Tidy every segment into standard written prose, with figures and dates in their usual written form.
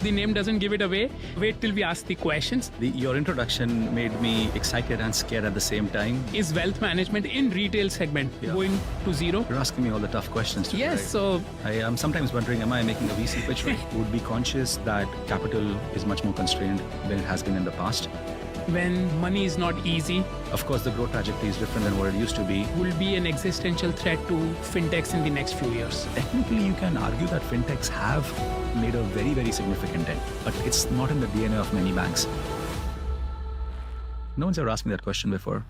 The name doesn't give it away. Wait till we ask the questions. Your introduction made me excited and scared at the same time. Is wealth management in retail segment going to zero? You're asking me all the tough questions today. Yes, right? so I am sometimes wondering, am I making a VC pitch? Would be conscious that capital is much more constrained than it has been in the past. when money is not easy, Of course, the growth trajectory is different than what it used to be. will be an existential threat to fintechs in the next few years. Technically, you can argue that fintechs have made a very, very significant dent, but it's not in the DNA of many banks. No one's ever asked me that question before.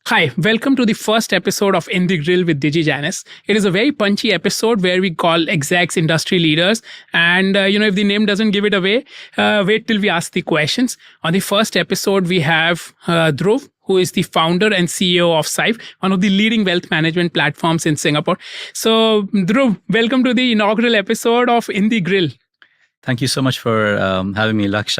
Hi, welcome to the first episode of In the Grill with Digijanus. It is a very punchy episode where we call execs industry leaders. And, if the name doesn't give it away, wait till we ask the questions. On the first episode, we have Dhruv, who is the founder and CEO of Syfe, one of the leading wealth management platforms in Singapore. So, Dhruv, welcome to the inaugural episode of In the Grill. Thank you so much for having me, Laksh.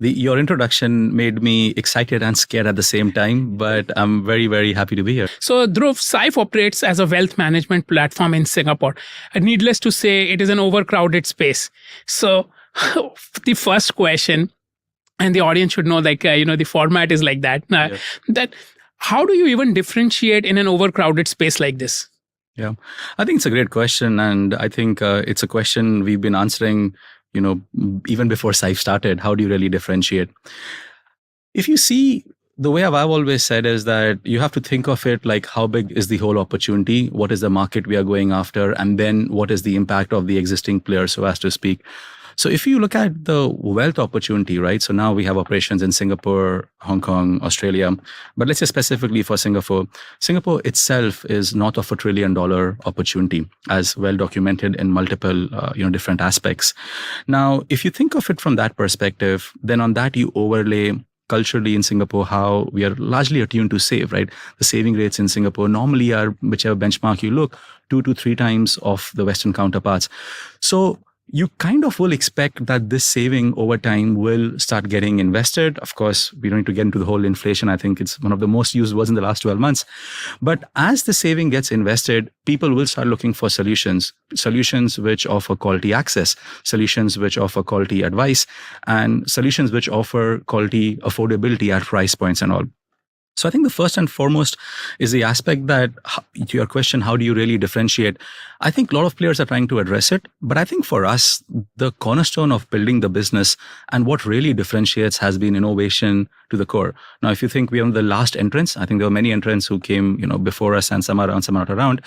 Your introduction made me excited and scared at the same time, but I'm very, very happy to be here. So, Dhruv, Syfe operates as a wealth management platform in Singapore. And needless to say, it is an overcrowded space. So, the first question, and the audience should know, the format is like that. That how do you even differentiate in an overcrowded space like this? Yeah, I think it's a great question. And I think it's a question we've been answering, even before Syfe started. How do you really differentiate? If you see, the way I've always said is that you have to think of it like how big is the whole opportunity? What is the market we are going after? And then what is the impact of the existing players, so as to speak? So if you look at the wealth opportunity, right? So now we have operations in Singapore, Hong Kong, Australia. But let's say specifically for Singapore, Singapore itself is north of $1 trillion opportunity, as well documented in multiple, different aspects. Now, if you think of it from that perspective, then on that you overlay culturally in Singapore, how we are largely attuned to save, right? The saving rates in Singapore normally are, whichever benchmark you look, 2 to 3 times of the Western counterparts. So you kind of will expect that this saving over time will start getting invested. Of course, we don't need to get into the whole inflation. I think it's one of the most used words in the last 12 months. But as the saving gets invested, people will start looking for solutions which offer quality access, solutions which offer quality advice, and solutions which offer quality affordability at price points and all. So I think the first and foremost is the aspect that, to your question, how do you really differentiate? I think a lot of players are trying to address it. But I think for us, the cornerstone of building the business and what really differentiates has been innovation to the core. Now, if you think we are the last entrants, I think there were many entrants who came, before us, and some are around, some are not around.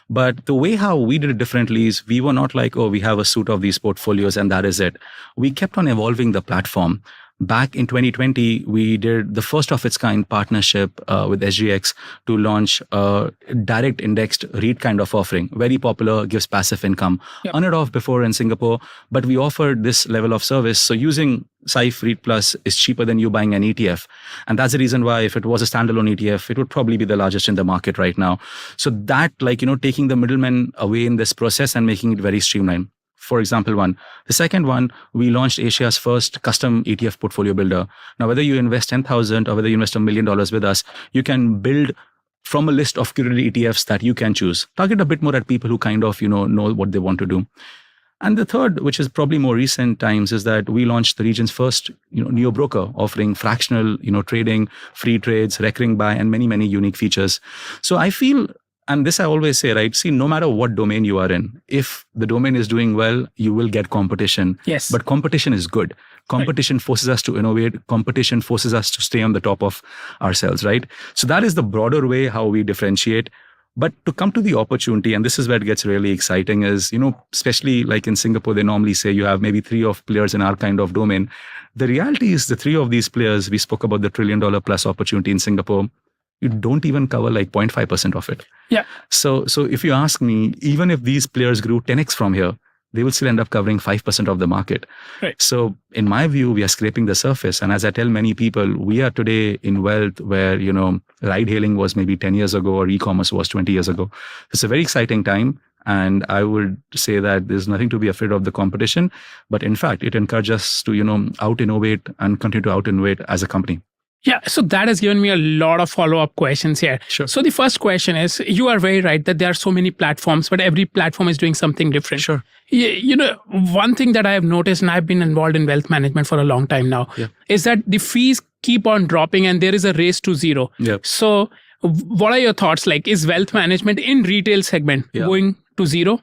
But the way how we did it differently is we were not like, we have a suite of these portfolios and that is it. We kept on evolving the platform. Back in 2020, we did the first of its kind partnership with SGX to launch a direct indexed REIT kind of offering. Very popular, gives passive income. Yep. Unheard of before in Singapore, but we offered this level of service. So using Syfe REIT Plus is cheaper than you buying an ETF. And that's the reason why if it was a standalone ETF, it would probably be the largest in the market right now. So that, taking the middlemen away in this process and making it very streamlined. For example, one. The second one, we launched Asia's first custom ETF portfolio builder. Now, whether you invest 10,000 or whether you invest $1 million with us, you can build from a list of curated ETFs that you can choose. Target a bit more at people who kind of, know what they want to do. And the third, which is probably more recent times, is that we launched the region's first, neo broker offering fractional, trading, free trades, recurring buy, and many, many unique features. So I feel, and this I always say, right? See, no matter what domain you are in, if the domain is doing well, you will get competition. Yes. But competition is good. Competition forces us to innovate. Competition forces us to stay on the top of ourselves, right? So that is the broader way how we differentiate. But to come to the opportunity, and this is where it gets really exciting, is, especially like in Singapore, they normally say you have maybe 3 of players in our kind of domain. The reality is the 3 of these players, we spoke about the $1 trillion plus opportunity in Singapore, you don't even cover like 0.5% of it. Yeah. So if you ask me, even if these players grew 10x from here, they will still end up covering 5% of the market. Right. So in my view, we are scraping the surface. And as I tell many people, we are today in wealth where, ride hailing was maybe 10 years ago or e-commerce was 20 years ago. It's a very exciting time. And I would say that there's nothing to be afraid of the competition. But in fact, it encourages us to, out-innovate and continue to out-innovate as a company. Yeah, so that has given me a lot of follow-up questions here. Sure. So the first question is, you are very right that there are so many platforms, but every platform is doing something different. Sure. You know, one thing that I have noticed, and I've been involved in wealth management for a long time now, is that the fees keep on dropping and there is a race to zero. Yep. So what are your thoughts? Like, is wealth management in retail segment going to zero?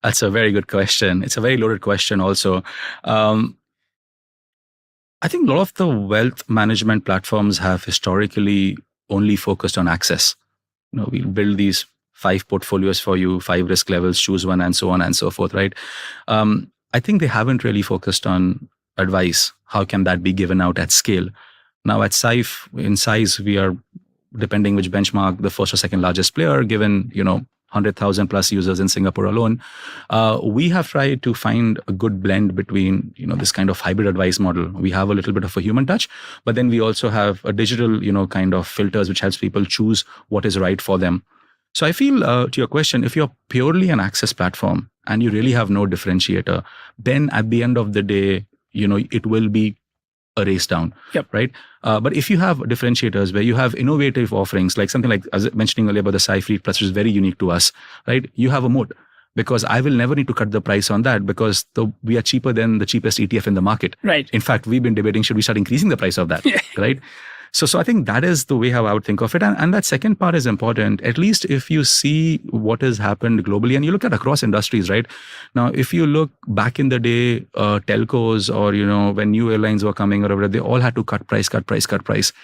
That's a very good question. It's a very loaded question also. I think a lot of the wealth management platforms have historically only focused on access. You know, we'll build these 5 portfolios for you, 5 risk levels, choose one, and so on and so forth, right? I think they haven't really focused on advice. How can that be given out at scale? Now at Syfe, in size, we are, depending which benchmark, the first or second largest player, given, 100,000 plus users in Singapore alone. We have tried to find a good blend between, this kind of hybrid advice model. We have a little bit of a human touch, but then we also have a digital, kind of filters, which helps people choose what is right for them. So I feel, to your question, if you're purely an access platform and you really have no differentiator, then at the end of the day, it will be a race down, right? But if you have differentiators where you have innovative offerings, like something like, as mentioning earlier about the Syfe Plus, which is very unique to us, right? You have a moat, because I will never need to cut the price on that, because we are cheaper than the cheapest ETF in the market. Right. In fact, we've been debating, should we start increasing the price of that, right? So I think that is the way how I would think of it. And that second part is important, at least if you see what has happened globally and you look at across industries, right? Now, if you look back in the day, telcos or, when new airlines were coming or whatever, they all had to cut price.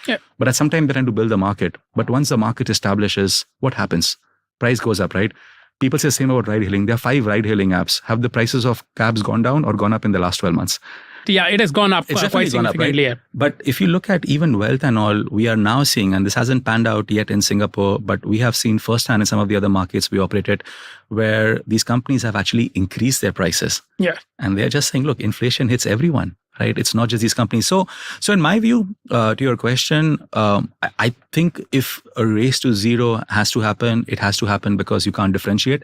Yeah. But at some time they tend to build the market. But once the market establishes, what happens? Price goes up, right? People say the same about ride hailing. There are 5 ride hailing apps. Have the prices of cabs gone down or gone up in the last 12 months? Yeah, it has gone up quite significantly. Right? But if you look at even wealth and all, we are now seeing, and this hasn't panned out yet in Singapore, but we have seen firsthand in some of the other markets we operated, where these companies have actually increased their prices. Yeah. And they're just saying, look, inflation hits everyone, right? It's not just these companies. So in my view, to your question, I think if a race to zero has to happen, it has to happen because you can't differentiate.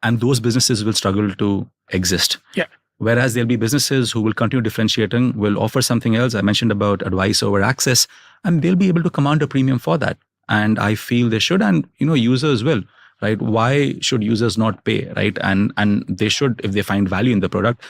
And those businesses will struggle to exist. Yeah. Whereas there'll be businesses who will continue differentiating, will offer something else. I mentioned about advice over access, and they'll be able to command a premium for that. And I feel they should, and users will, right? Why should users not pay, right? And they should if they find value in the product.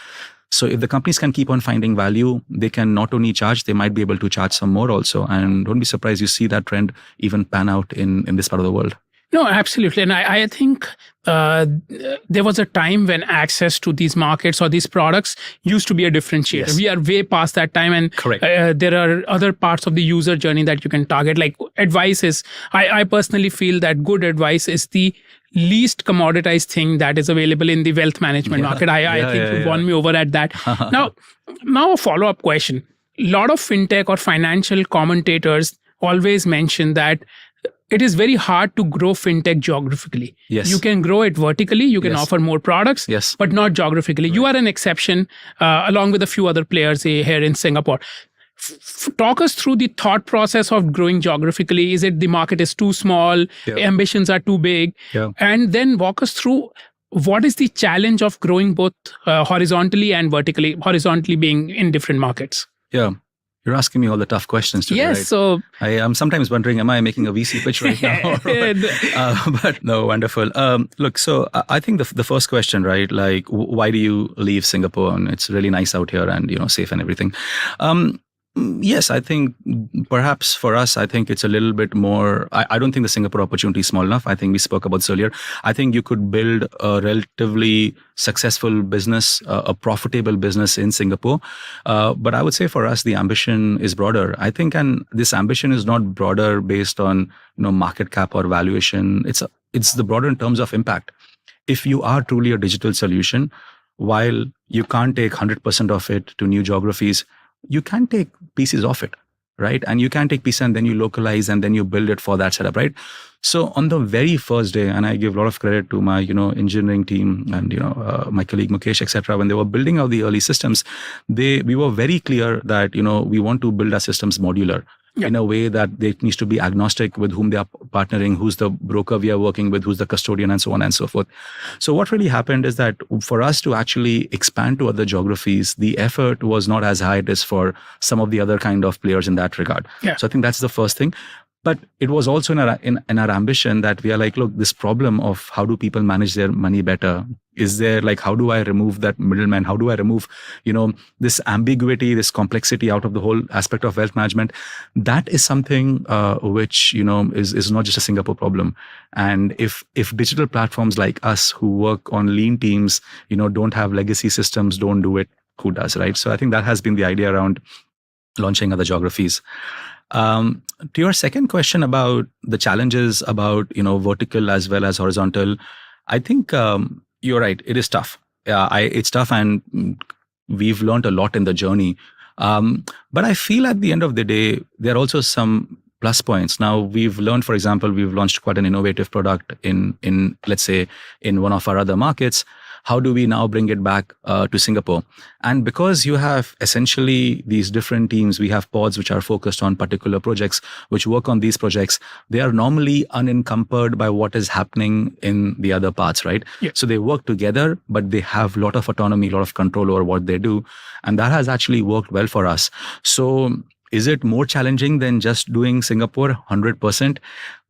So if the companies can keep on finding value, they can not only charge, they might be able to charge some more also. And don't be surprised you see that trend even pan out in this part of the world. No, absolutely. And I think there was a time when access to these markets or these products used to be a differentiator. Yes. We are way past that time. And there are other parts of the user journey that you can target. Like advice is, I personally feel that good advice is the least commoditized thing that is available in the wealth management market. I think you won me over at that. Now a follow-up question. A lot of fintech or financial commentators always mention that it is very hard to grow fintech geographically. Yes. You can grow it vertically, you can offer more products, but not geographically. Right. You are an exception along with a few other players here in Singapore. Talk us through the thought process of growing geographically. Is it the market is too small, ambitions are too big? And then walk us through what is the challenge of growing both horizontally and vertically, horizontally being in different markets? Yeah. You're asking me all the tough questions today, yes, right? So I am sometimes wondering, am I making a VC pitch right now? But no, wonderful. Look, so I think the first question, right? Like, why do you leave Singapore? And it's really nice out here and, safe and everything. Yes, I think perhaps for us, I think it's a little bit more, I don't think the Singapore opportunity is small enough. I think we spoke about this earlier. I think you could build a relatively successful business, a profitable business in Singapore. But I would say for us, the ambition is broader. I think, and this ambition is not broader based on, market cap or valuation. It's the broader in terms of impact. If you are truly a digital solution, while you can't take 100% of it to new geographies, you can take pieces of it, right? And you can take pieces and then you localize and then you build it for that setup, right? So on the very first day, and I give a lot of credit to my, engineering team and, my colleague Mukesh, etc. When they were building out the early systems, we were very clear that, we want to build our systems modular. in a way that they needs to be agnostic with whom they are partnering, who's the broker we are working with, who's the custodian, and so on and so forth. So what really happened is that for us to actually expand to other geographies, the effort was not as high as for some of the other kind of players in that regard. Yeah. So I think that's the first thing. But it was also in our ambition that we are like, look, this problem of how do people manage their money better? Is there like, how do I remove that middleman? How do I remove, this ambiguity, this complexity out of the whole aspect of wealth management? That is something which, is not just a Singapore problem. And if digital platforms like us who work on lean teams, don't have legacy systems, don't do it, who does, right? So I think that has been the idea around launching other geographies. To your second question about the challenges about vertical as well as horizontal, I think you're right. It is tough. It's tough, and we've learned a lot in the journey. But I feel at the end of the day, there are also some plus points. Now we've learned, for example, we've launched quite an innovative product in let's say in one of our other markets. How do we now bring it back to Singapore? And because you have essentially these different teams, we have pods which are focused on particular projects, which work on these projects. They are normally unencumbered by what is happening in the other parts, right? Yeah. So they work together, but they have a lot of autonomy, a lot of control over what they do. And that has actually worked well for us. So is it more challenging than just doing Singapore? 100%.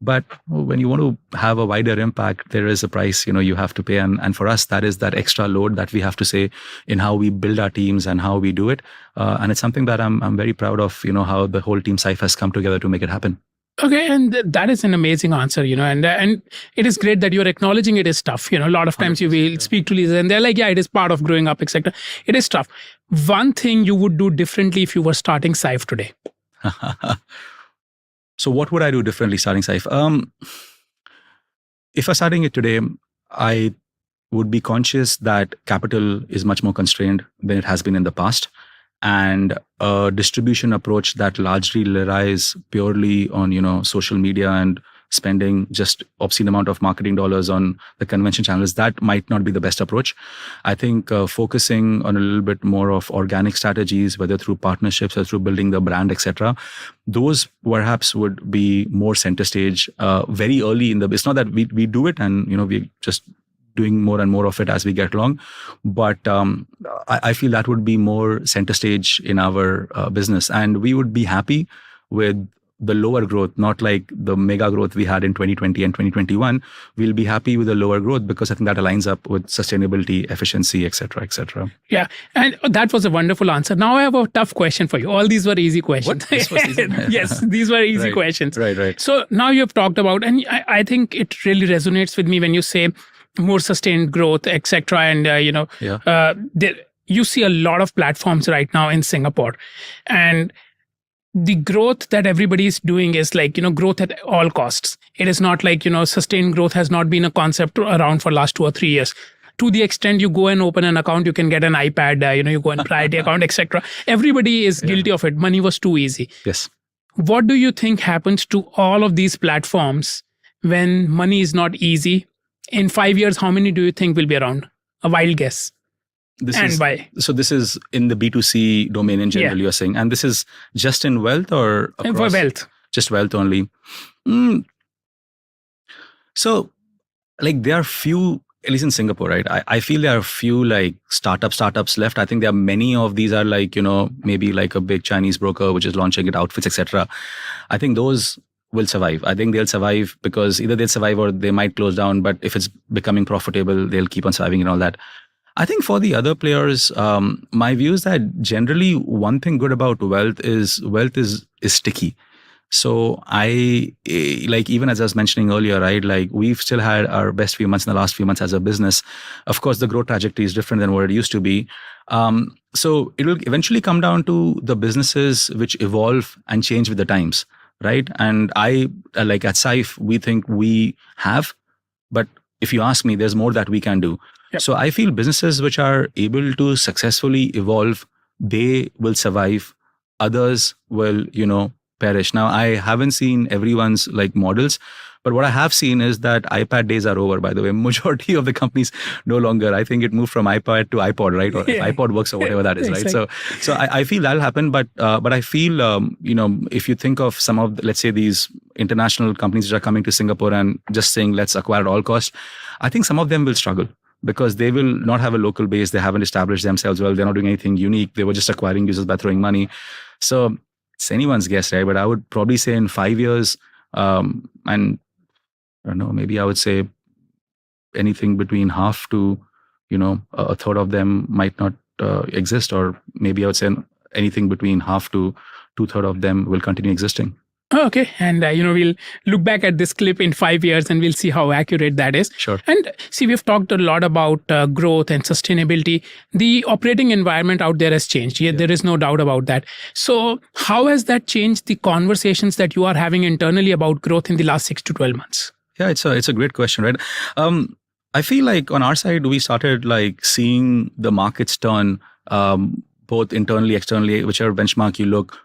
But when you want to have a wider impact, there is a price, you have to pay. And for us, that is that extra load that we have to say in how we build our teams and how we do it. And it's something that I'm very proud of, how the whole team Syfe has come together to make it happen. Okay, and that is an amazing answer, and it is great that you're acknowledging it is tough. A lot of times you will speak to leaders and they're like, yeah, it is part of growing up, etc. It is tough. One thing you would do differently if you were starting Syfe today? So what would I do differently starting Syfe? If I'm starting it today, I would be conscious that capital is much more constrained than it has been in the past. And a distribution approach that largely relies purely on, social media and spending just obscene amount of marketing dollars on the convention channels, that might not be the best approach. I think focusing on a little bit more of organic strategies, whether through partnerships or through building the brand, etc., those perhaps would be more center stage very early in the. It's not that we do it and we just doing more and more of it as we get along. But I feel that would be more center stage in our business. And we would be happy with the lower growth, not like the mega growth we had in 2020 and 2021. We'll be happy with the lower growth because I think that aligns up with sustainability, efficiency, etc., etc. Yeah, and that was a wonderful answer. Now I have a tough question for you. All these were easy questions. What? This was easy? Yes, these were easy questions. Right. So now you have talked about, and I think it really resonates with me when you say more sustained growth, etc. And you see a lot of platforms right now in Singapore, and the growth that everybody is doing is like growth at all costs. It is not like sustained growth has not been a concept around for last 2 or 3 years. To the extent you go and open an account, you can get an iPad. You go and priority account, etc. Everybody is guilty of it. Money was too easy. Yes. What do you think happens to all of these platforms when money is not easy? In 5 years, how many do you think will be around? A wild guess. Why? So this is in the B2C domain in general, you're saying. And this is just in wealth or across? For wealth. Just wealth only. So like there are few, at least in Singapore, right? I feel there are few like startups left. I think there are many of these are like, maybe like a big Chinese broker which is launching it, outfits, etc. I think those will survive. I think they'll survive because either they'll survive or they might close down. But if it's becoming profitable, they'll keep on surviving and all that. I think for the other players, my view is that generally one thing good about wealth is sticky. So I like, even as I was mentioning earlier, right? Like we've still had our best few months in the last few months as a business. Of course, the growth trajectory is different than what it used to be. So it will eventually come down to the businesses which evolve and change with the times. Right. And I like at Syfe, we think we have, but if you ask me, there's more that we can do. Yep. So I feel businesses which are able to successfully evolve, they will survive. Others will, perish. Now, I haven't seen everyone's like models, But what I have seen is that iPad days are over, by the way. Majority of the companies no longer. I think it moved from iPad to iPod, right? Or if iPod works or whatever that is, right? So I feel that'll happen. But I feel, if you think of some of, let's say, these international companies that are coming to Singapore and just saying, let's acquire at all costs, I think some of them will struggle, because they will not have a local base. They haven't established themselves well. They're not doing anything unique. They were just acquiring users by throwing money. So it's anyone's guess, right? But I would probably say in 5 years, and I don't know, maybe I would say anything between half to, a third of them might not exist, or maybe I would say anything between half to 2/3 of them will continue existing. Okay. And, we'll look back at this clip in 5 years and we'll see how accurate that is. Sure. And see, we've talked a lot about growth and sustainability. The operating environment out there has changed. Yeah, there is no doubt about that. So how has that changed the conversations that you are having internally about growth in the last 6 to 12 months? Yeah, it's a great question, right? I feel like on our side, we started like seeing the markets turn, both internally, externally, whichever benchmark you look,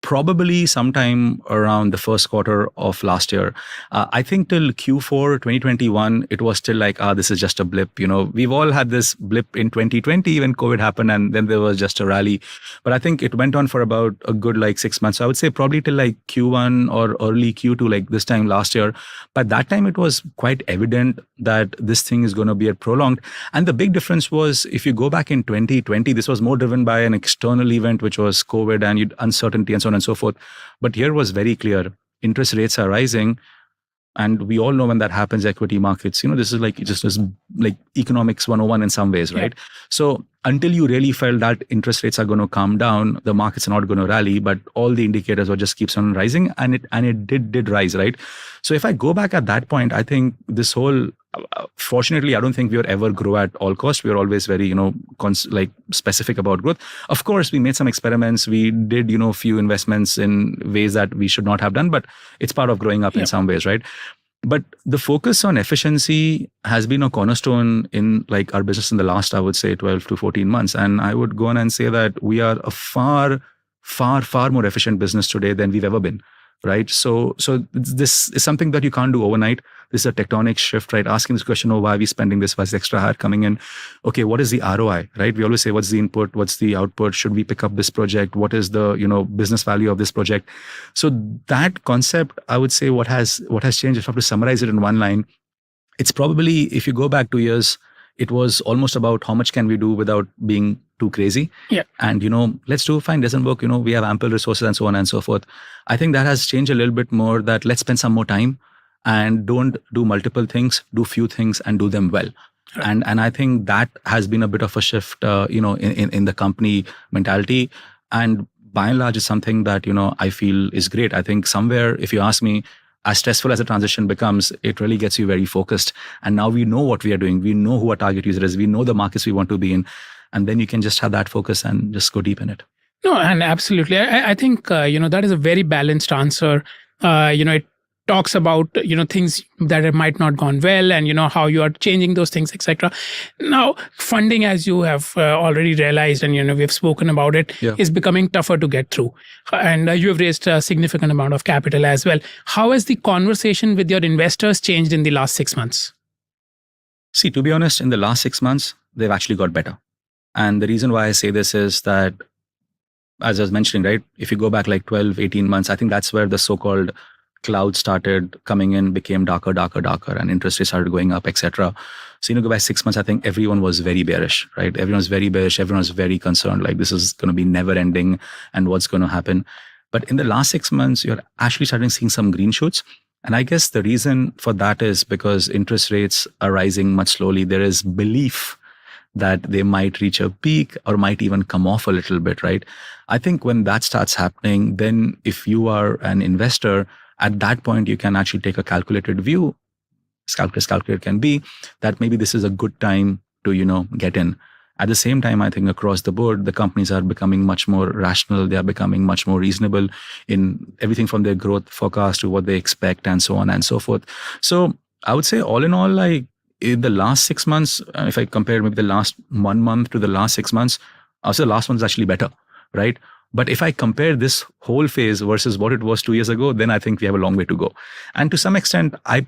probably sometime around the first quarter of last year. I think till Q4 2021, it was still like, this is just a blip. We've all had this blip in 2020 when COVID happened, and then there was just a rally. But I think it went on for about a good 6 months. So I would say probably till Q1 or early Q2, like this time last year. But that time it was quite evident that this thing is going to be prolonged. And the big difference was, if you go back in 2020, this was more driven by an external event, which was COVID and uncertainty and so on and so forth. But here was very clear. Interest rates are rising. And we all know when that happens, equity markets, this is just like economics 101 in some ways, right? Yeah. So until you really felt that interest rates are going to calm down, the markets are not going to rally, but all the indicators were just keeps on rising, and it did rise, right? So if I go back at that point, I think this whole, fortunately, I don't think we would ever grow at all costs. We were always very, specific about growth. Of course, we made some experiments. We did, few investments in ways that we should not have done, but it's part of growing up in some ways, right? But the focus on efficiency has been a cornerstone in our business in the last, I would say, 12 to 14 months. And I would go on and say that we are a far, far, far more efficient business today than we've ever been. Right. So this is something that you can't do overnight. This is a tectonic shift, right? Asking this question, why are we spending this? Why is the extra hire coming in? Okay, what is the ROI, right? We always say, what's the input? What's the output? Should we pick up this project? What is the, business value of this project? So that concept, I would say what has changed, if I have to summarize it in one line, it's probably, if you go back 2 years, it was almost about how much can we do without being too crazy. Yeah. And, let's do fine, doesn't work, we have ample resources and so on and so forth. I think that has changed a little bit more, that let's spend some more time and don't do multiple things, do few things and do them well. Right. And I think that has been a bit of a shift, in the company mentality. And by and large, it's something that, I feel is great. I think somewhere, if you ask me, as stressful as the transition becomes, it really gets you very focused. And now we know what we are doing. We know who our target user is. We know the markets we want to be in. And then you can just have that focus and just go deep in it. No, and absolutely. I think, that is a very balanced answer. It talks about, things that might not gone well and, how you are changing those things, etc. Now, funding, as you have already realized, and, we've spoken about it, is becoming tougher to get through. And you have raised a significant amount of capital as well. How has the conversation with your investors changed in the last 6 months? See, to be honest, in the last 6 months, they've actually got better. And the reason why I say this is that, as I was mentioning, right, if you go back 12, 18 months, I think that's where the so-called cloud started coming in, became darker, and interest rates started going up, etc. So, go back 6 months, I think everyone was very bearish, right? Everyone was very bearish. Everyone was very concerned, this is going to be never ending and what's going to happen. But in the last 6 months, you're actually starting seeing some green shoots. And I guess the reason for that is because interest rates are rising much slowly. There is belief that they might reach a peak or might even come off a little bit, right? I think when that starts happening, then if you are an investor, at that point, you can actually take a calculated view, as calculated can be, that maybe this is a good time to, get in. At the same time, I think across the board, the companies are becoming much more rational. They are becoming much more reasonable in everything from their growth forecast to what they expect and so on and so forth. So I would say all in all, in the last 6 months, if I compare maybe the last 1 month to the last 6 months, I would say the last one is actually better, right? But if I compare this whole phase versus what it was 2 years ago, then I think we have a long way to go. And to some extent, I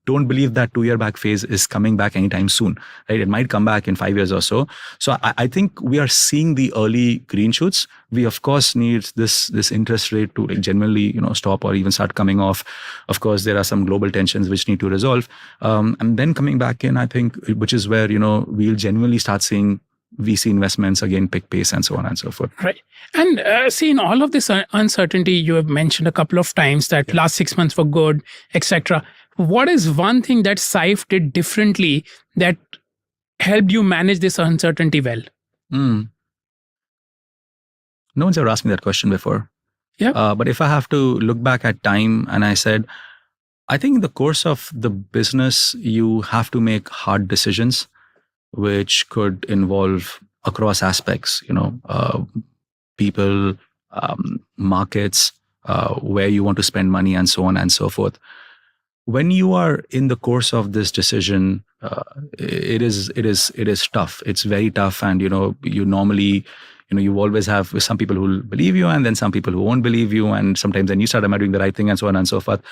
don't believe that 2-year back phase is coming back anytime soon, right? It might come back in 5 years or so. So I think we are seeing the early green shoots. We of course need this interest rate to like genuinely, stop or even start coming off. Of course, there are some global tensions which need to resolve. And then coming back in, I think, which is where, we'll genuinely start seeing VC investments again pick pace and so on and so forth. Right. And see, in all of this uncertainty, you have mentioned a couple of times that last 6 months were good, etc. What is one thing that Syfe did differently that helped you manage this uncertainty well? No one's ever asked me that question before. Yeah. But if I have to look back at time, and I said, I think in the course of the business, you have to make hard decisions, which could involve across aspects, people, markets, where you want to spend money and so on and so forth. When you are in the course of this decision, it is tough. It's very tough. And, you normally, you always have some people who will believe you and then some people who won't believe you. And sometimes then you start, am I doing the right thing and so on and so forth.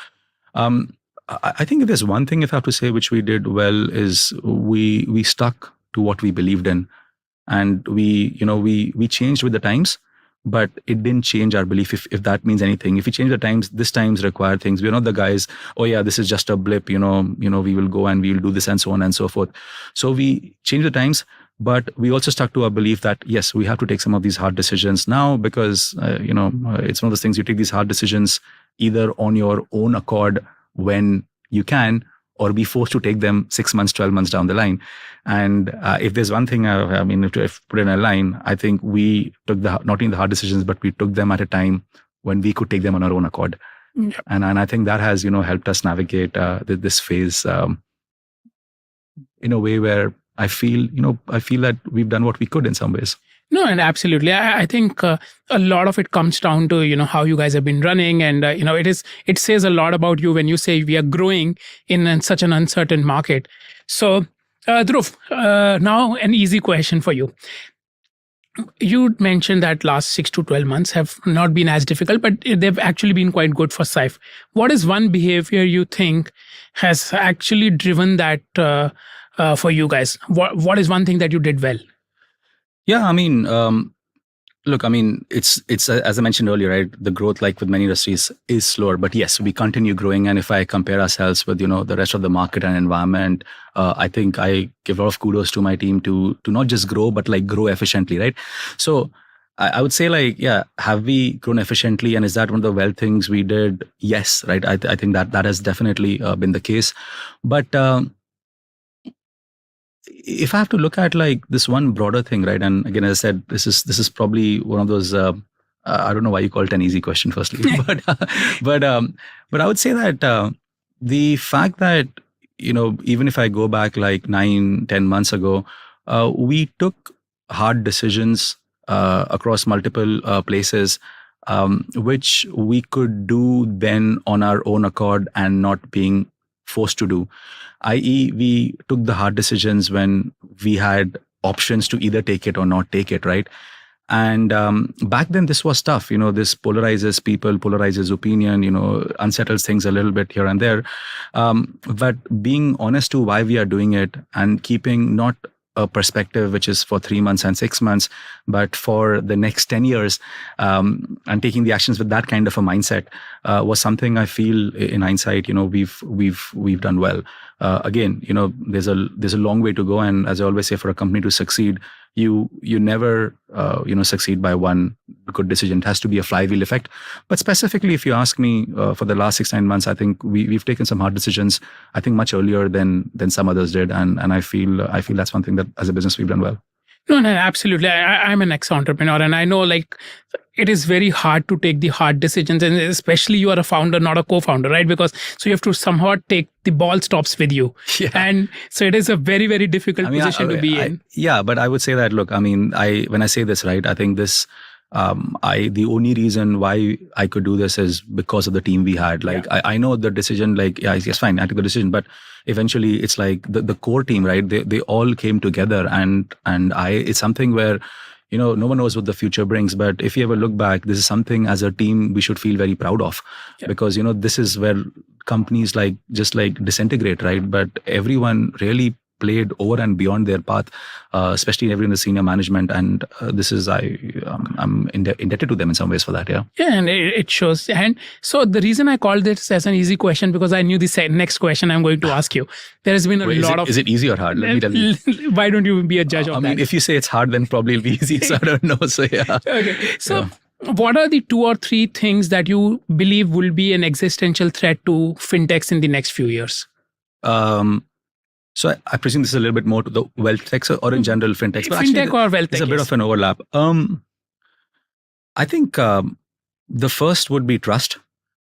I think if there's one thing, if I have to say, which we did well, is we stuck to what we believed in, and we changed with the times, but it didn't change our belief. If that means anything, if we change the times, this times require things. We're not the guys, oh yeah, this is just a blip, we will go and we will do this and so on and so forth. So we changed the times, but we also stuck to our belief that yes, we have to take some of these hard decisions now, because it's one of those things, you take these hard decisions either on your own accord when you can, or be forced to take them 6 months, 12 months down the line. And if there's one thing, if put in a line, I think we took not only the hard decisions, but we took them at a time when we could take them on our own accord. Yeah. And I think that has, helped us navigate this phase in a way where I feel that we've done what we could in some ways. No, and absolutely. I think a lot of it comes down to, how you guys have been running. And, it says a lot about you when you say we are growing in such an uncertain market. So, Dhruv, now an easy question for you. You mentioned that last 6 to 12 months have not been as difficult, but they've actually been quite good for Syfe. What is one behavior you think has actually driven that for you guys? What is one thing that you did well? Yeah, look, it's as I mentioned earlier, right? The growth, like with many industries, is slower. But yes, we continue growing. And if I compare ourselves with, the rest of the market and environment, I think I give a lot of kudos to my team to not just grow, but like grow efficiently, right? So I would say have we grown efficiently? And is that one of the well things we did? Yes, right? I think that has definitely been the case. But if I have to look at like this one broader thing, right? And again, as I said, this is probably one of those, I don't know why you call it an easy question firstly, but I would say that the fact that, even if I go back like 9-10 months ago, we took hard decisions across multiple places, which we could do then on our own accord and not being forced to do. I.e., we took the hard decisions when we had options to either take it or not take it, right? And back then, this was tough. This polarizes people, polarizes opinion, unsettles things a little bit here and there. But being honest to why we are doing it and keeping not a perspective which is for 3 months and 6 months, but for the next 10 years, and taking the actions with that kind of a mindset was something I feel in hindsight, we've done well. Again, there's a long way to go, and as I always say, for a company to succeed, you never succeed by one good decision. It has to be a flywheel effect. But specifically, if you ask me, for the last 6-9 months, I think we've taken some hard decisions, I think much earlier than some others did, and I feel that's one thing that as a business we've done well. No, absolutely. I'm an ex-entrepreneur, and I know it is very hard to take the hard decisions, and especially you are a founder, not a co-founder, right? Because so you have to somehow take the ball stops with you. Yeah. And so it is a very, very difficult position to be in. Yeah, but I would say that, look, when I say this, right, I think this, the only reason why I could do this is because of the team we had. I know the decision, yes, fine, I took the decision, but eventually it's like the core team, right? They all came together, and it's something where, no one knows what the future brings. But if you ever look back, this is something as a team we should feel very proud of, because, this is where companies just disintegrate, right? But everyone really played over and beyond their path, especially everyone in the senior management, and I'm indebted to them in some ways for that. Yeah, and it shows. And so the reason I called this as an easy question, because I knew the next question I'm going to ask you. There has been Is it easy or hard? Let me tell you. Why don't you be a judge of that? I mean, if you say it's hard, then probably it'll be easy. So I don't know. So yeah. Okay. So what are the 2 or 3 things that you believe will be an existential threat to fintechs in the next few years? So I presume this is a little bit more to the wealth tech or in general fintechs. But Fintech or wealth tech? There's a bit of an overlap. I think the first would be trust.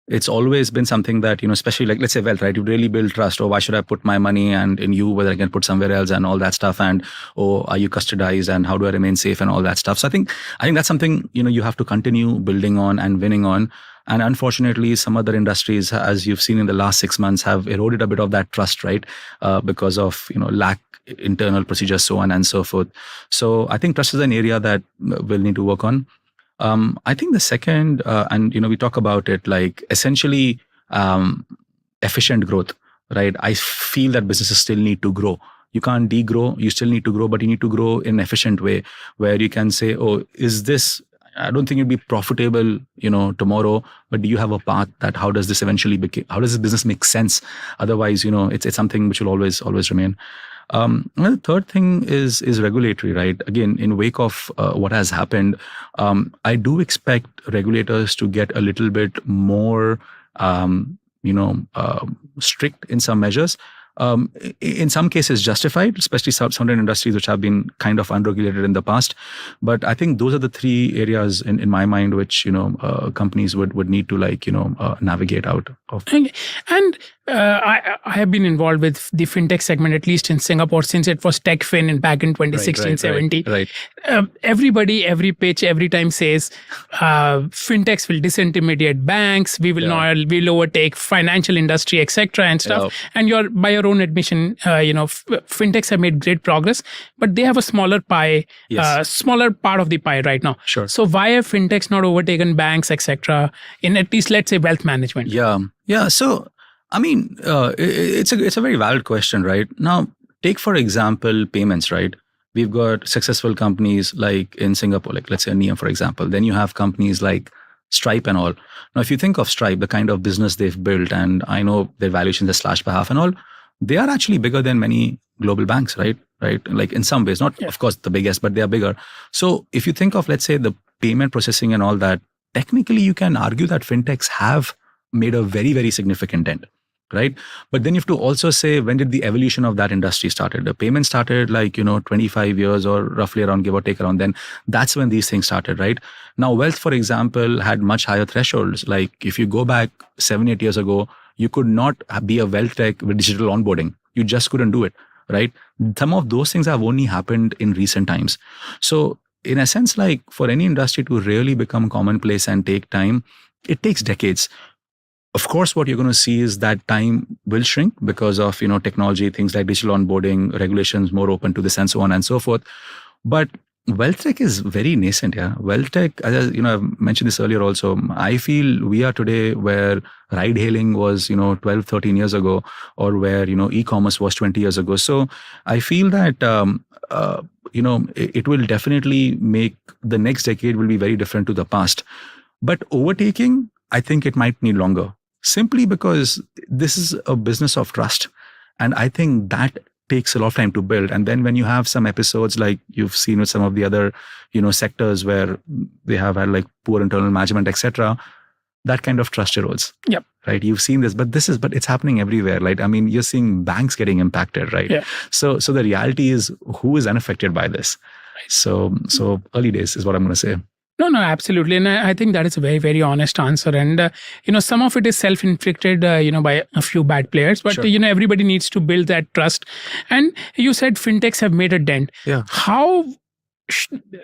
It's always been something that, especially let's say wealth, right? You really build trust. Why should I put my money and in you, whether I can put somewhere else and all that stuff? And, are you custodized and how do I remain safe and all that stuff? So I think that's something, you have to continue building on and winning on. And unfortunately, some other industries, as you've seen in the last 6 months, have eroded a bit of that trust, right? Because of, lack internal procedures, so on and so forth. So I think trust is an area that we'll need to work on. I think the second, and we talk about it essentially efficient growth, right? I feel that businesses still need to grow. You can't degrow. You still need to grow, but you need to grow in an efficient way where you can say, is this? I don't think it'd be profitable, tomorrow, but do you have a path that how does this business make sense? Otherwise, it's something which will always remain. And the third thing is regulatory, right? Again, in wake of what has happened, I do expect regulators to get a little bit more, strict in some measures. In some cases justified, especially certain industries which have been kind of unregulated in the past. But I think those are the 3 areas in my mind which companies would need to navigate out of. And I have been involved with the fintech segment, at least in Singapore, since it was TechFin back in 2016-17. Right. Everybody, every pitch, every time says fintechs will disintermediate banks, we'll overtake financial industry, etc. and stuff. And by your own admission, fintechs have made great progress, but they have a smaller pie, smaller part of the pie right now. Sure. So why have fintechs not overtaken banks, etc. in at least, let's say, wealth management? Yeah. So I mean, it's a very valid question, right? Now, take for example payments, right? We've got successful companies like in Singapore, let's say Neom, for example. Then you have companies like Stripe and all. Now, if you think of Stripe, the kind of business they've built, and I know their valuations are slashed by half and all, they are actually bigger than many global banks, right? Like in some ways, not of course the biggest, but they are bigger. So if you think of, let's say, the payment processing and all that, technically you can argue that fintechs have made a very, very significant dent. Right. But then you have to also say, when did the evolution of that industry started? The payment started 25 years or roughly around, give or take around then. That's when these things started, right? Now, wealth, for example, had much higher thresholds. Like if you go back 7-8 years ago, you could not be a wealth tech with digital onboarding. You just couldn't do it, right? Some of those things have only happened in recent times. So in a sense, for any industry to really become commonplace and take time, it takes decades. Of course, what you're going to see is that time will shrink because of, technology, things like digital onboarding, regulations more open to this and so on and so forth. But wealth tech is very nascent. Yeah. Wealth tech, as I've mentioned this earlier also, I feel we are today where ride hailing was, 12, 13 years ago, or where, e-commerce was 20 years ago. So I feel that, it will definitely make the next decade will be very different to the past. But overtaking, I think it might need longer. Simply because this is a business of trust. And I think that takes a lot of time to build. And then when you have some episodes like you've seen with some of the other, sectors where they have had poor internal management, etc., that kind of trust erodes. Yep. Right. You've seen this, but it's happening everywhere. I mean, you're seeing banks getting impacted, right? Yeah. So the reality is, who is unaffected by this? Right. So early days is what I'm going to say. No, absolutely. And I think that is a very, very honest answer. And, some of it is self-inflicted, by a few bad players. But, Sure. Everybody needs to build that trust. And you said fintechs have made a dent. Yeah. How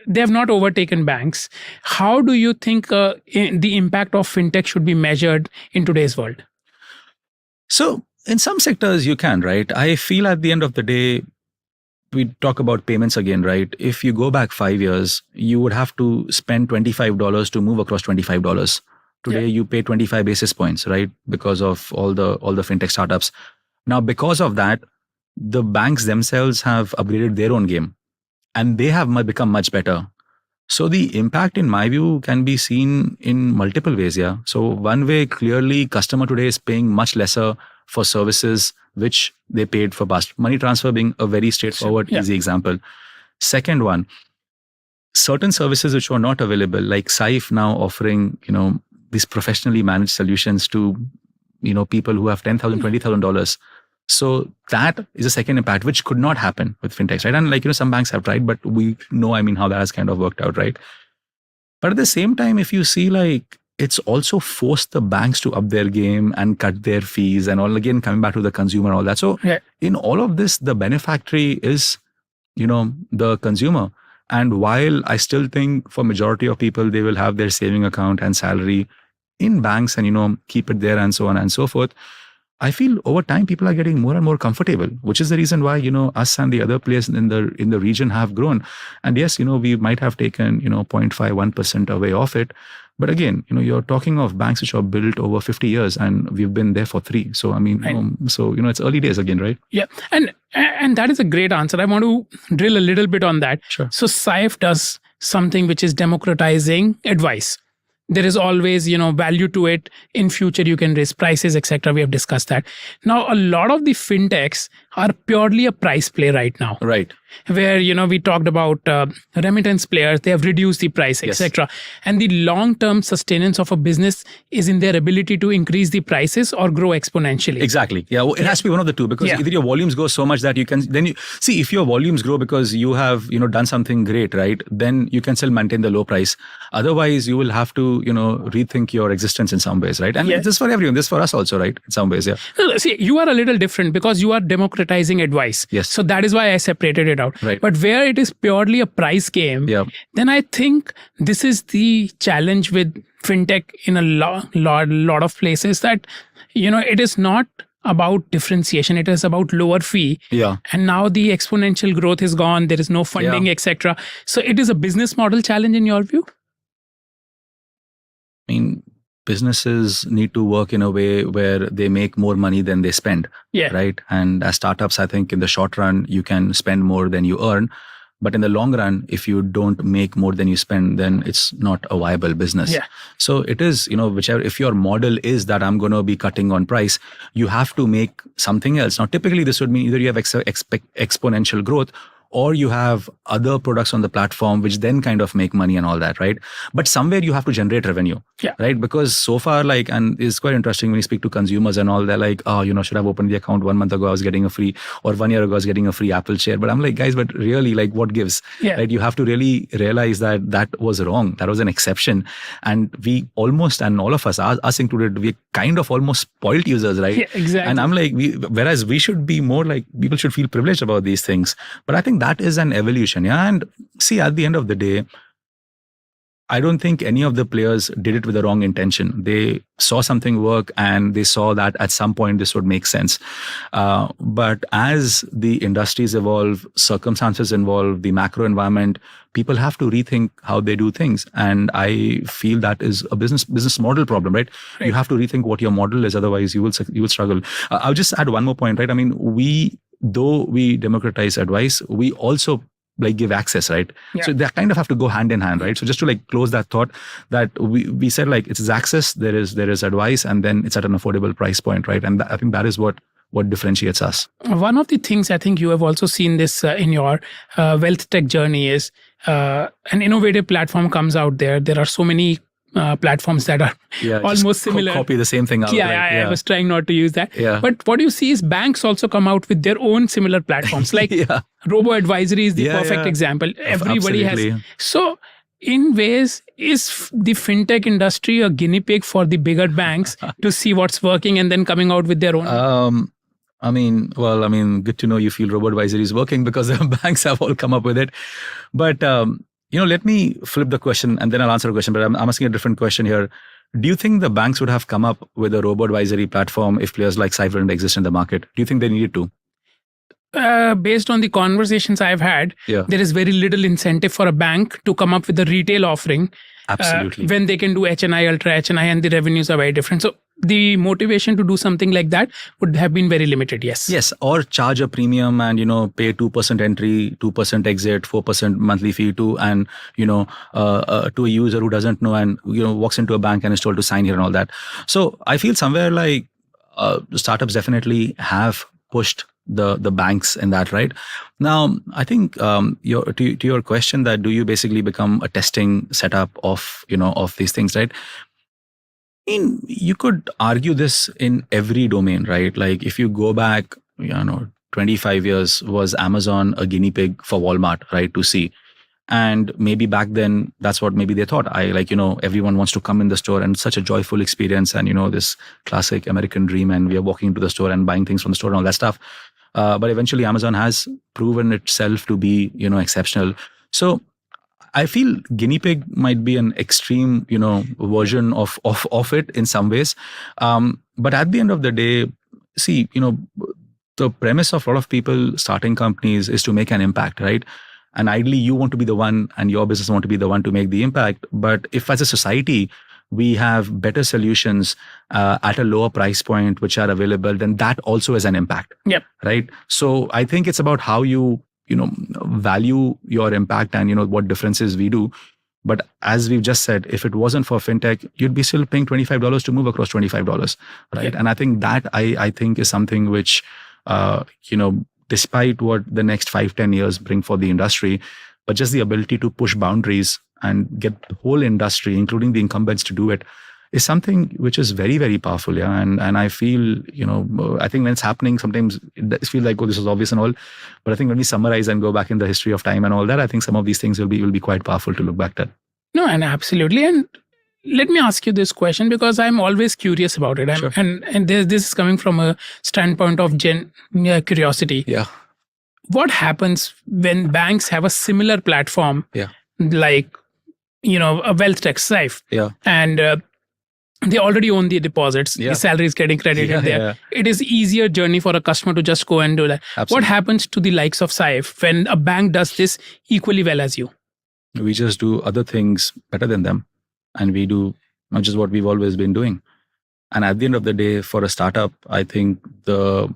they have not overtaken banks. How do you think the impact of fintech should be measured in today's world? So in some sectors you can, right? I feel at the end of the day, we talk about payments again, right? If you go back 5 years, you would have to spend $25 to move across $25. Today you pay 25 basis points, right? Because of all the fintech startups. Now, because of that, the banks themselves have upgraded their own game and they have become much better. So the impact, in my view, can be seen in multiple ways. Yeah. So one way, clearly, customer today is paying much lesser for services which they paid for past. Money transfer being a very straightforward, easy example. Second one, certain services which were not available, like Syfe now offering, these professionally managed solutions to, people who have $10,000, $20,000. So that is a second impact, which could not happen with fintechs, right? And some banks have tried, but we know, how that has kind of worked out, right? But at the same time, if you see, it's also forced the banks to up their game and cut their fees and all, again, coming back to the consumer and all that. So in all of this, the benefactor is, the consumer. And while I still think for majority of people, they will have their saving account and salary in banks and, keep it there and so on and so forth, I feel over time people are getting more and more comfortable, which is the reason why, us and the other players in the region have grown. And yes, we might have taken, 0.51% away of it. But again, you're talking of banks which are built over 50 years and we've been there for 3. So, it's early days again, right? Yeah. And that is a great answer. I want to drill a little bit on that. Sure. So Syfe does something which is democratizing advice. There is always, value to it. In future, you can raise prices, etc. We have discussed that. Now, a lot of the fintechs are purely a price play right now. Right. Where, we talked about remittance players, they have reduced the price, etc. And the long-term sustenance of a business is in their ability to increase the prices or grow exponentially. Exactly. Yeah. Well, it has to be one of the two, because either your volumes go so much that you can, then you see if your volumes grow because you have, done something great, right? Then you can still maintain the low price. Otherwise, you will have to, rethink your existence in some ways, right? And this is for everyone. This is for us also, right? In some ways, yeah. See, you are a little different because you are democratizing advice. Yes. So that is why I separated it out. Right. But where it is purely a price game, then I think this is the challenge with fintech in a lot of places, that, it is not about differentiation. It is about lower fee. Yeah. And now the exponential growth is gone. There is no funding, etc. So it is a business model challenge in your view? Businesses need to work in a way where they make more money than they spend, right? And as startups, I think in the short run, you can spend more than you earn. But in the long run, if you don't make more than you spend, then it's not a viable business. Yeah. So it is, whichever, if your model is that I'm going to be cutting on price, you have to make something else. Now, typically this would mean either you have exponential growth, or you have other products on the platform which then kind of make money and all that, right? But somewhere you have to generate revenue, right? Because so far, and it's quite interesting when you speak to consumers and all, they're like, oh, should have opened the account 1 month ago, I was getting a free, or 1 year ago, I was getting a free Apple chair. But I'm like, guys, but really, what gives? Right? You have to really realize that was wrong. That was an exception. And we almost, and all of us, us included, we kind of almost spoiled users, right? Yeah, exactly. And I'm like, whereas we should be more like, people should feel privileged about these things. But I think that is an evolution. Yeah. And see, at the end of the day, I don't think any of the players did it with the wrong intention. They saw something work and they saw that at some point this would make sense. But as the industries evolve, circumstances evolve, the macro environment, people have to rethink how they do things. And I feel that is a business model problem, right? You have to rethink what your model is. Otherwise, you will struggle. I'll just add one more point, right? Though we democratize advice, we also give access, right? So they kind of have to go hand in hand, right? So just to close that thought, that we said it's access, there is advice, and then it's at an affordable price point, right? And I think that is what differentiates us. One of the things I think you have also seen this in your wealth tech journey is an innovative platform comes out there. There are so many platforms that are almost similar. Copy the same thing out. I was trying not to use that. But what you see is banks also come out with their own similar platforms. Robo Advisory is the perfect example. Everybody has. So in ways, is the fintech industry a guinea pig for the bigger banks to see what's working and then coming out with their own? Good to know you feel Robo Advisory is working, because the banks have all come up with it. But let me flip the question and then I'll answer a question, but I'm asking a different question here. Do you think the banks would have come up with a Robo Advisory platform if players like Syfe didn't exist in the market? Do you think they needed to? Based on the conversations I've had, there is very little incentive for a bank to come up with a retail offering Absolutely. When they can do HNI, ultra HNI, and the revenues are very different. So the motivation to do something like that would have been very limited. Yes, or charge a premium and pay 2% entry, 2% exit, 4% monthly fee to to a user who doesn't know and walks into a bank and is told to sign here and all that. So I feel somewhere like startups definitely have pushed the banks in that, right? Now, I think to your question that do you basically become a testing setup of of these things, right? I mean, you could argue this in every domain, right? Like if you go back, 25 years, was Amazon a guinea pig for Walmart, right? To see. And maybe back then, that's what maybe they thought. Everyone wants to come in the store and such a joyful experience and, this classic American dream. And we are walking into the store and buying things from the store and all that stuff. But eventually Amazon has proven itself to be, exceptional. So I feel guinea pig might be an extreme, version of it in some ways. But at the end of the day, see, the premise of a lot of people starting companies is to make an impact, right? And ideally, you want to be the one and your business want to be the one to make the impact. But if as a society, we have better solutions at a lower price point, which are available, then that also is an impact. Yep. Right. So I think it's about how you value your impact and what differences we do. But as we've just said, if it wasn't for fintech, you'd be still paying $25 to move across $25, right? Yep. And I think that I think is something which despite what the next 5-10 years bring for the industry, but just the ability to push boundaries and get the whole industry, including the incumbents, to do it is something which is very, very powerful. Yeah. And I feel, I think when it's happening, sometimes it feels like, oh, this is obvious and all. But I think when we summarize and go back in the history of time and all that, I think some of these things will be quite powerful to look back at. No, and absolutely. And let me ask you this question because I'm always curious about it. Sure. And this is coming from a standpoint of curiosity. Yeah. What happens when banks have a similar platform, like, a wealth tech, Syfe, and they already own the deposits, the salary is getting credited there. Yeah. It is easier journey for a customer to just go and do that. Absolutely. What happens to the likes of Syfe when a bank does this equally well as you? We just do other things better than them. And we do not just what we've always been doing. And at the end of the day, for a startup, I think the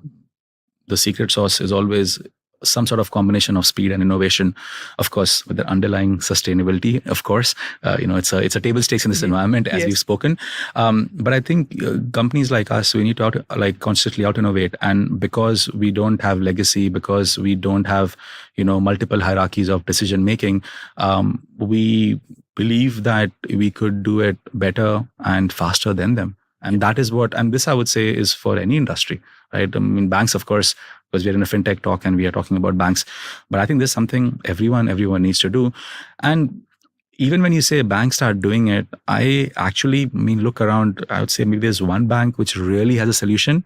secret sauce is always some sort of combination of speed and innovation, of course, with the underlying sustainability. Of course, it's a table stakes in this environment, as we've spoken. But I think companies like us, we need to constantly out innovate. And because we don't have legacy, because we don't have multiple hierarchies of decision making, we believe that we could do it better and faster than them. And that is and this I would say is for any industry, right? I mean, banks, of course, because we're in a fintech talk and we are talking about banks. But I think there's something everyone needs to do. And even when you say banks start doing it, I actually look around, I would say maybe there's one bank which really has a solution.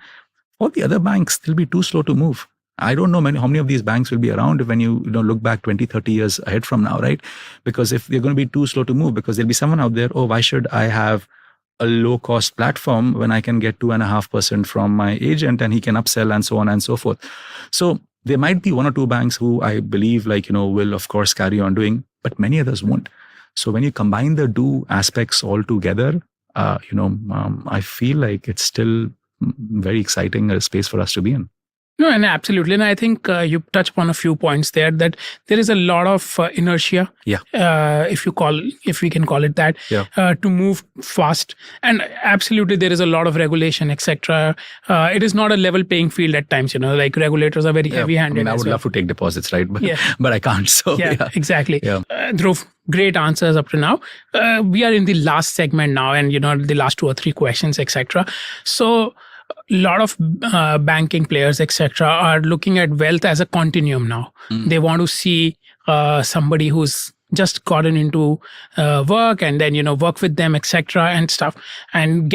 All the other banks, they'll be too slow to move. I don't know how many of these banks will be around when you look back 20, 30 years ahead from now, right? Because if they're going to be too slow to move, because there'll be someone out there, oh, why should I have a low cost platform when I can get 2.5% from my agent and he can upsell and so on and so forth. So there might be one or two banks who I believe will of course carry on doing, but many others won't. So when you combine the two aspects all together, I feel like it's still very exciting space for us to be in. No, and absolutely. And I think you touched upon a few points there that there is a lot of inertia, if we can call it that, to move fast. And absolutely, there is a lot of regulation, etc. It is not a level playing field at times, like regulators are very heavy-handed. I would love to take deposits, right? But I can't. So exactly. Dhruv, great answers up to now. We are in the last segment now and, the last 2 or 3 questions, etc. So a lot of banking players, etc., are looking at wealth as a continuum now. They want to see somebody who's just gotten into work and then, work with them, etc. and stuff, and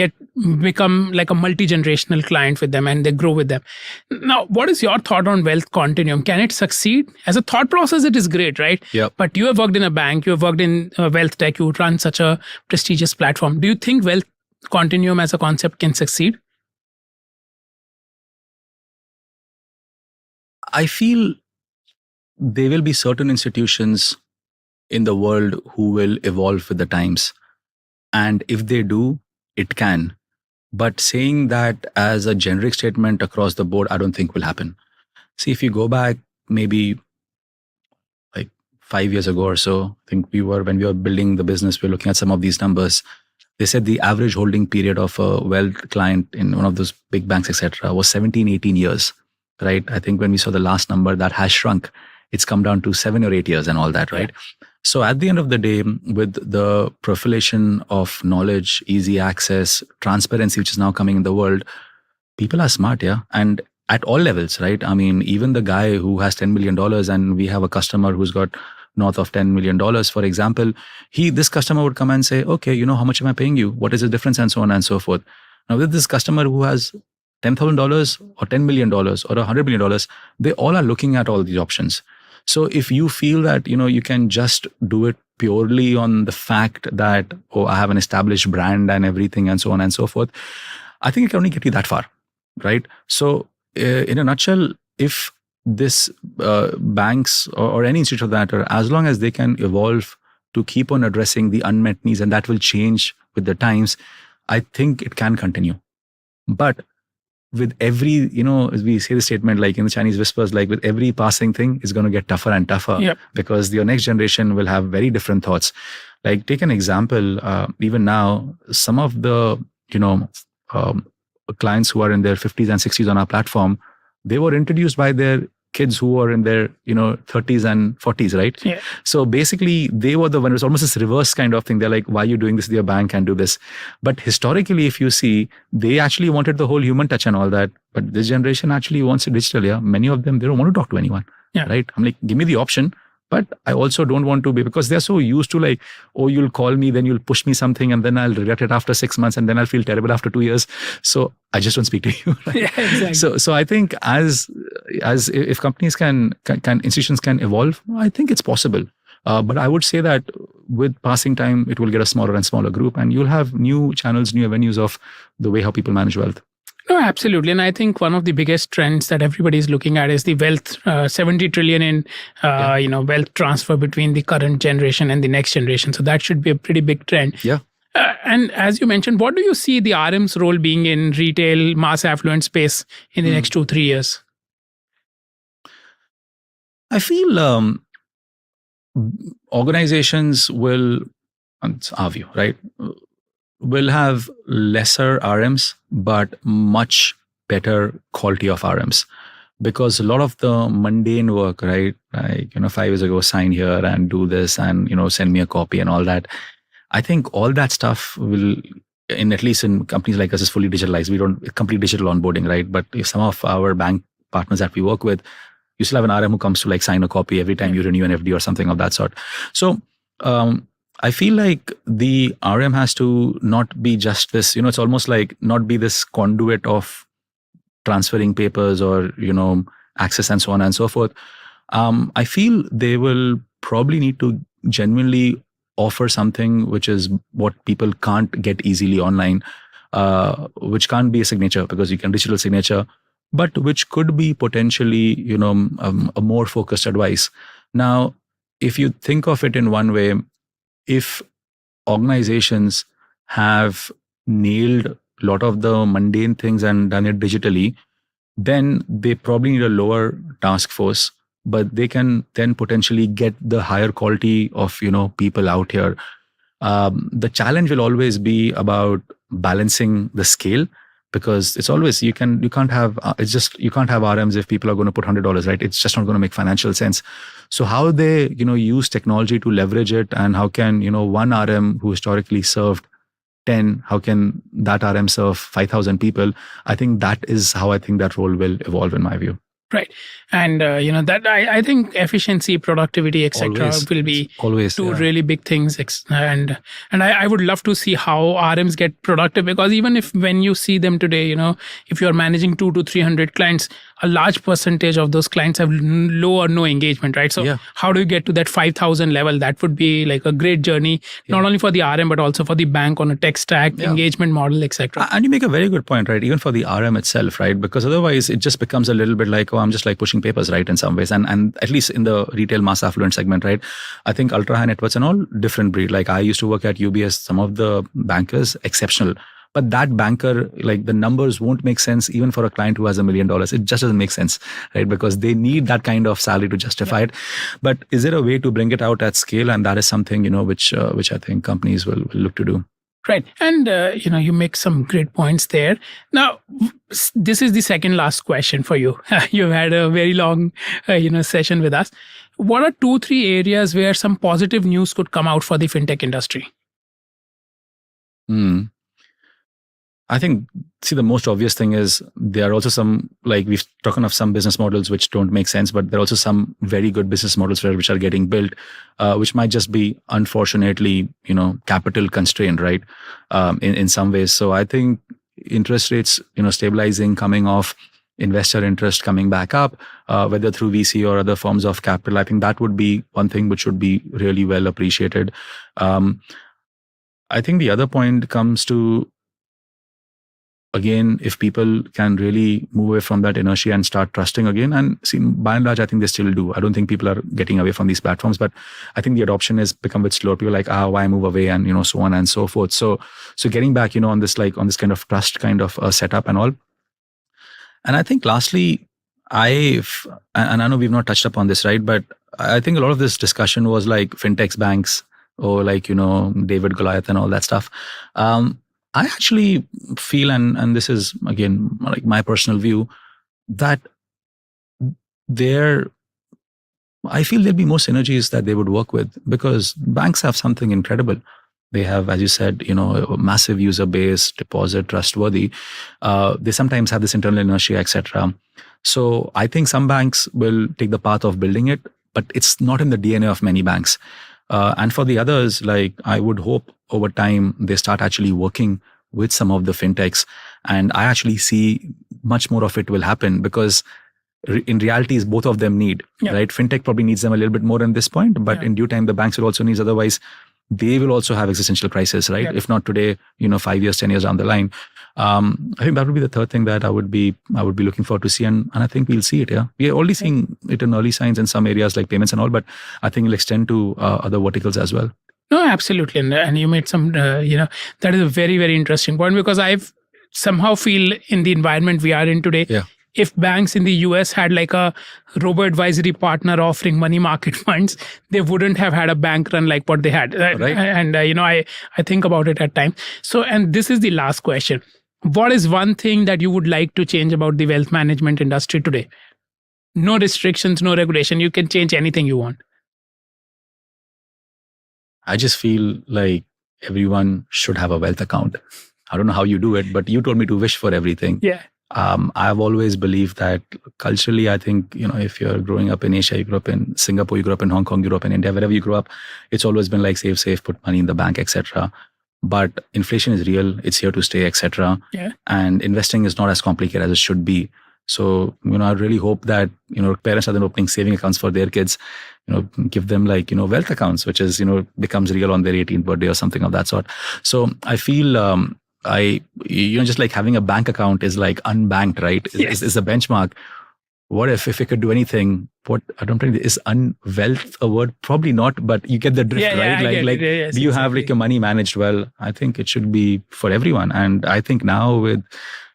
become like a multi-generational client with them and they grow with them. Now, what is your thought on wealth continuum? Can it succeed? As a thought process, it is great, right? Yep. But you have worked in a bank, you have worked in wealth tech, you run such a prestigious platform. Do you think wealth continuum as a concept can succeed? I feel there will be certain institutions in the world who will evolve with the times. And if they do, it can. But saying that as a generic statement across the board, I don't think will happen. See, if you go back maybe like 5 years ago or so, I think when we were building the business, we were looking at some of these numbers. They said the average holding period of a wealth client in one of those big banks, etc., was 17, 18 years, right? I think when we saw the last number, that has shrunk. It's come down to 7 or 8 years and all that, right? So at the end of the day, with the proliferation of knowledge, easy access, transparency, which is now coming in the world, people are smart, yeah? And at all levels, right? I mean, even the guy who has $10 million and we have a customer who's got north of $10 million, for example, this customer would come and say, okay, how much am I paying you? What is the difference? And so on and so forth. Now with this customer who has $10,000 or $10 million or $100 million, they all are looking at all these options. So if you feel that, you can just do it purely on the fact that, I have an established brand and everything and so on and so forth, I think it can only get you that far, right? So in a nutshell, if this banks or any institute of that, or as long as they can evolve to keep on addressing the unmet needs, and that will change with the times, I think it can continue. But with every, as we say the statement, like in the Chinese whispers, like with every passing thing, it's going to get tougher and tougher. Because your next generation will have very different thoughts. Like take an example, even now, some of the, clients who are in their 50s and 60s on our platform, they were introduced by their kids who are in their 30s and 40s, right? So basically they were the one. It was almost this reverse kind of thing. They're like, why are you doing this with your bank and do this? But historically, if you see, they actually wanted the whole human touch and all that, but this generation actually wants it digital. Yeah, many of them, they don't want to talk to anyone, right? I'm like, give me the option, but I also don't want to be, because they're so used to like, you'll call me, then you'll push me something, and then I'll regret it after 6 months, and then I'll feel terrible after 2 years. So I just don't speak to you. Right? Exactly. So I think as if companies can institutions can evolve, I think it's possible. But I would say that with passing time, it will get a smaller and smaller group, and you'll have new channels, new avenues of the way how people manage wealth. No, absolutely. And I think one of the biggest trends that everybody is looking at is the wealth, 70 trillion in, wealth transfer between the current generation and the next generation. So that should be a pretty big trend. Yeah. And as you mentioned, what do you see the RM's role being in retail, mass affluent space in the next 2-3 years? I feel organizations will, it's our view, right, will have lesser RMs, but much better quality of RMs. Because a lot of the mundane work, right, like, 5 years ago, sign here and do this and, send me a copy and all that. I think all that stuff will, at least in companies like us, is fully digitalized. We don't complete digital onboarding, right? But if some of our bank partners that we work with, you still have an RM who comes to like sign a copy every time you renew an FD or something of that sort. So I feel like the RM has to not be just this, it's almost like not be this conduit of transferring papers or, access and so on and so forth. I feel they will probably need to genuinely offer something which is what people can't get easily online, which can't be a signature because you can digital signature, but which could be potentially, a more focused advice. Now, if you think of it in one way, if organizations have nailed a lot of the mundane things and done it digitally, then they probably need a lower task force, but they can then potentially get the higher quality of, people out here. The challenge will always be about balancing the scale, because it's always, you can't have RMs if people are going to put $100, right? It's just not going to make financial sense. So how they, use technology to leverage it, and how can, one RM who historically served 10, how can that RM serve 5,000 people? I think that is how I think that role will evolve in my view. Right. And, that I think efficiency, productivity, etc. will be always two really big things. And I would love to see how RMs get productive, because even when you see them today, if you're managing 200 to 300 clients, a large percentage of those clients have low or no engagement, right? So how do you get to that 5,000 level? That would be like a great journey, not only for the RM, but also for the bank on a tech stack, engagement model, etc. And you make a very good point, right? Even for the RM itself, right? Because otherwise it just becomes a little bit like, oh, I'm just like pushing papers, right? In some ways. And at least in the retail mass affluent segment, right? I think ultra high net worths and all different breed. Like I used to work at UBS, some of the bankers, exceptional. But that banker, like the numbers won't make sense even for a client who has $1 million. It just doesn't make sense, right? Because they need that kind of salary to justify it. But is there a way to bring it out at scale? And that is something, which I think companies will look to do. Right. And, you make some great points there. Now, this is the second last question for you. You've had a very long, session with us. What are 2-3 areas where some positive news could come out for the fintech industry? I think, the most obvious thing is there are also some, like we've talked of some business models which don't make sense, but there are also some very good business models which are getting built, which might just be, unfortunately, capital constrained, right? In some ways. So I think interest rates, stabilizing, coming off, investor interest coming back up, whether through VC or other forms of capital, I think that would be one thing which would be really well appreciated. I think the other point comes to, again, if people can really move away from that inertia and start trusting again, and see, by and large, I think they still do. I don't think people are getting away from these platforms, but I think the adoption has become a bit slower. People are like, why move away, and so on and so forth. So getting back, on this kind of trust kind of setup and all. And I think lastly, and I know we've not touched upon this, right? But I think a lot of this discussion was like fintechs, banks, or like, David Goliath and all that stuff. I actually feel, and this is again like my personal view, that I feel there'll be more synergies that they would work with, because banks have something incredible. They have, as you said, a massive user base, deposit, trustworthy. They sometimes have this internal inertia, etc. So I think some banks will take the path of building it, but it's not in the DNA of many banks. And for the others, like I would hope over time they start actually working with some of the fintechs, and I actually see much more of it will happen, because in reality, both of them need, right? Fintech probably needs them a little bit more in this point, but in due time, the banks will also need. Otherwise, they will also have existential crisis, right? If not today, 5 years, 10 years down the line. I think that would be the third thing that I would be looking forward to see, and I think we'll see it. Yeah, we are already seeing it in early signs in some areas like payments and all, but I think it'll extend to other verticals as well. No, absolutely. And you made some, that is a very, very interesting point, because I've somehow feel in the environment we are in today, if banks in the US had like a Robo advisory partner offering money market funds, they wouldn't have had a bank run like what they had. Right. And, I think about it at times. So, and this is the last question. What is one thing that you would like to change about the wealth management industry today? No restrictions, no regulation. You can change anything you want. I just feel like everyone should have a wealth account. I don't know how you do it, but you told me to wish for everything. Yeah. I've always believed that culturally, I think, if you're growing up in Asia, you grew up in Singapore, you grew up in Hong Kong, you grew up in India, wherever you grew up, it's always been like save, put money in the bank, etc. But inflation is real. It's here to stay, etc. Yeah. And investing is not as complicated as it should be. So, I really hope that, parents are then opening saving accounts for their kids, give them like, wealth accounts, which is, becomes real on their 18th birthday or something of that sort. So I feel, just like having a bank account is like unbanked, right? Yes. Is a benchmark. What if it could do anything? I don't think is unwealth a word? Probably not, but you get the drift, right? Do you have like your money managed well? I think it should be for everyone. And I think now with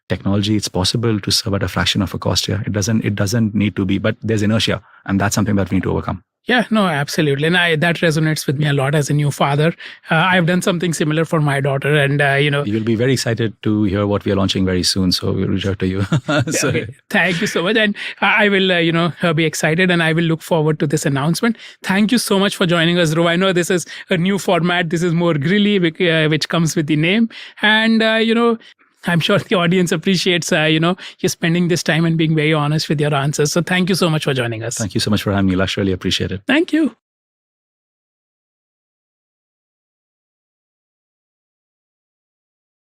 technology, it's possible to serve at a fraction of a cost here. It doesn't need to be, but there's inertia, and that's something that we need to overcome. Yeah, no, absolutely. And that resonates with me a lot as a new father. I've done something similar for my daughter, and, You'll be very excited to hear what we are launching very soon. So we'll reach out to you. Okay. Thank you so much. And I will, be excited, and I will look forward to this announcement. Thank you so much for joining us, Dhruv. I know this is a new format. This is more grilly, which comes with the name. And, I'm sure the audience appreciates, you spending this time and being very honest with your answers. So thank you so much for joining us. Thank you so much for having me, Laksh. Really appreciate it. Thank you.